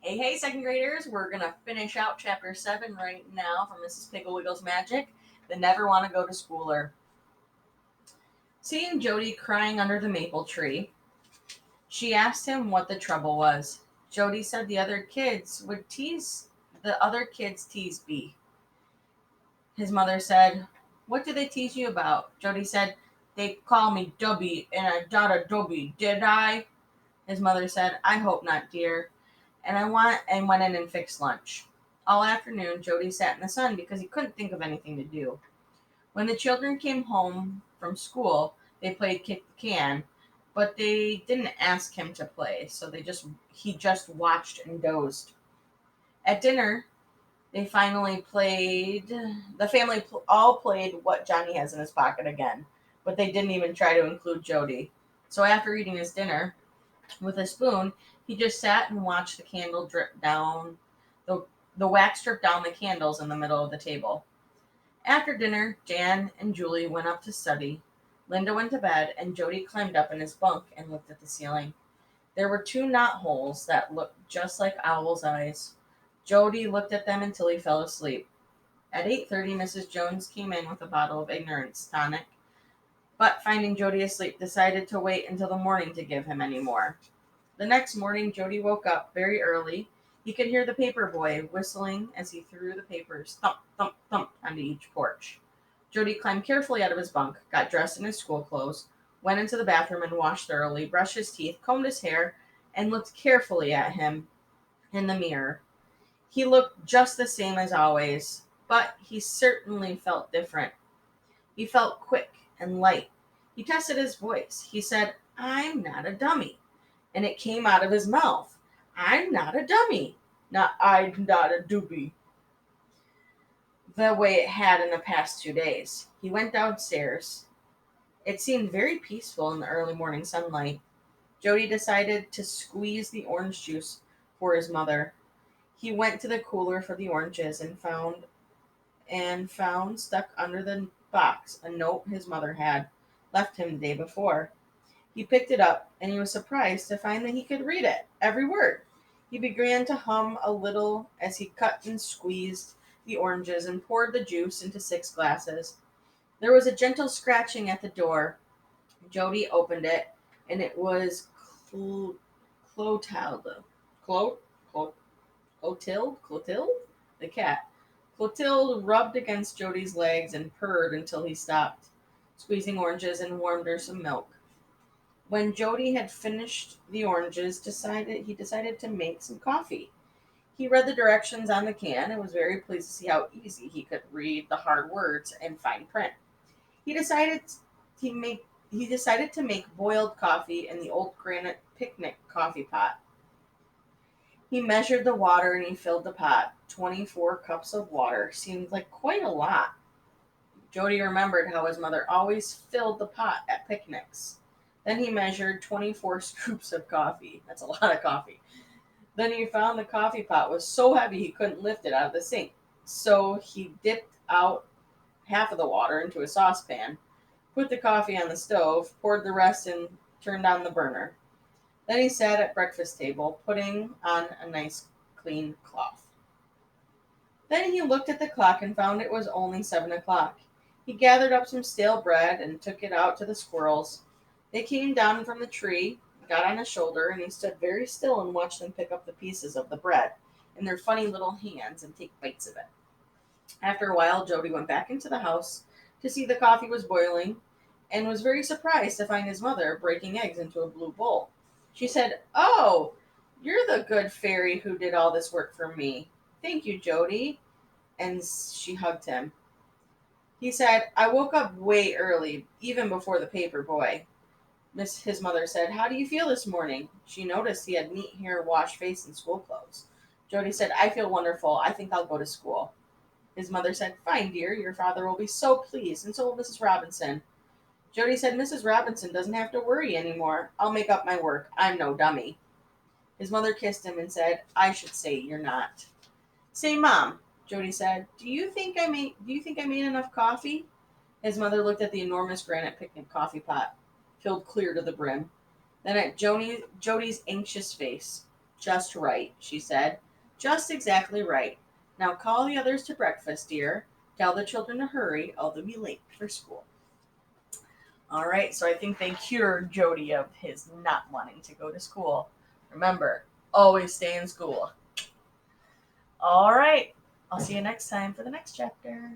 Hey, second graders, we're going to finish out chapter 7 right now from Mrs. Piggle-Wiggle's Magic, the Never Want to Go to Schooler. Seeing Jody crying under the maple tree, she asked him what the trouble was. Jody said the other kids tease Bee. His mother said, "What do they tease you about?" Jody said, "They call me Dubby and I got a Dobby, did I?" His mother said, "I hope not, dear." And went in and fixed lunch. All afternoon, Jody sat in the sun because he couldn't think of anything to do. When the children came home from school, they played kick the can, but they didn't ask him to play, so he just watched and dozed. At dinner, they finally played. The family all played What Johnny Has in His Pocket again, but they didn't even try to include Jody. So after eating his dinner, with a spoon, he just sat and watched the candle drip down, the wax drip down the candles in the middle of the table. After dinner, Jan and Julie went up to study. Linda went to bed, and Jody climbed up in his bunk and looked at the ceiling. There were two knot holes that looked just like owl's eyes. Jody looked at them until he fell asleep. At 8:30, Mrs. Jones came in with a bottle of ignorance tonic, but finding Jody asleep, decided to wait until the morning to give him any more. The next morning, Jody woke up very early. He could hear the paper boy whistling as he threw the papers thump, thump, thump onto each porch. Jody climbed carefully out of his bunk, got dressed in his school clothes, went into the bathroom and washed thoroughly, brushed his teeth, combed his hair, and looked carefully at him in the mirror. He looked just the same as always, but he certainly felt different. He felt quick and light. He tested his voice. He said, "I'm not a dummy." And it came out of his mouth. "I'm not a dummy. I'm not a doobie," the way it had in the past 2 days. He went downstairs. It seemed very peaceful in the early morning sunlight. Jody decided to squeeze the orange juice for his mother. He went to the cooler for the oranges and found stuck under the box a note his mother had left him the day before. He picked it up, and he was surprised to find that he could read it, every word. He began to hum a little as he cut and squeezed the oranges and poured the juice into 6 glasses. There was a gentle scratching at the door. Jody opened it, and it was Clotilde. Clo- Clo- Clotilde? The cat. Clotilde rubbed against Jody's legs and purred until he stopped squeezing oranges and warmed her some milk. When Jody had finished the oranges, he decided to make some coffee. He read the directions on the can and was very pleased to see how easy he could read the hard words and fine print. He decided he decided to make boiled coffee in the old granite picnic coffee pot. He measured the water and he filled the pot. 24 cups of water seemed like quite a lot. Jody remembered how his mother always filled the pot at picnics. Then he measured 24 scoops of coffee. That's a lot of coffee. Then he found the coffee pot was so heavy he couldn't lift it out of the sink. So he dipped out half of the water into a saucepan, put the coffee on the stove, poured the rest and turned on the burner. Then he sat at breakfast table, putting on a nice clean cloth. Then he looked at the clock and found it was only 7 o'clock. He gathered up some stale bread and took it out to the squirrels. They came down from the tree, got on his shoulder, and he stood very still and watched them pick up the pieces of the bread in their funny little hands and take bites of it. After a while, Jody went back into the house to see the coffee was boiling and was very surprised to find his mother breaking eggs into a blue bowl. She said, "Oh, you're the good fairy who did all this work for me. Thank you, Jody." And she hugged him. He said, "I woke up way early, even before the paper boy." His mother said, "How do you feel this morning?" She noticed he had neat hair, washed face, and school clothes. Jody said, "I feel wonderful. I think I'll go to school." His mother said, "Fine, dear. Your father will be so pleased, and so will Mrs. Robinson." Jody said, "Mrs. Robinson doesn't have to worry anymore. I'll make up my work. I'm no dummy." His mother kissed him and said, "I should say you're not." "Say, Mom," Jody said, "Do you think I made enough coffee?" His mother looked at the enormous granite picnic coffee pot, filled clear to the brim, then at Jody's anxious face. Just right, she said. Just exactly right. Now call the others to breakfast, dear. Tell the children to hurry, or they'll be late for school. All right, so I think they cured Jody of his not wanting to go to school. Remember, always stay in school. All right, I'll see you next time for the next chapter.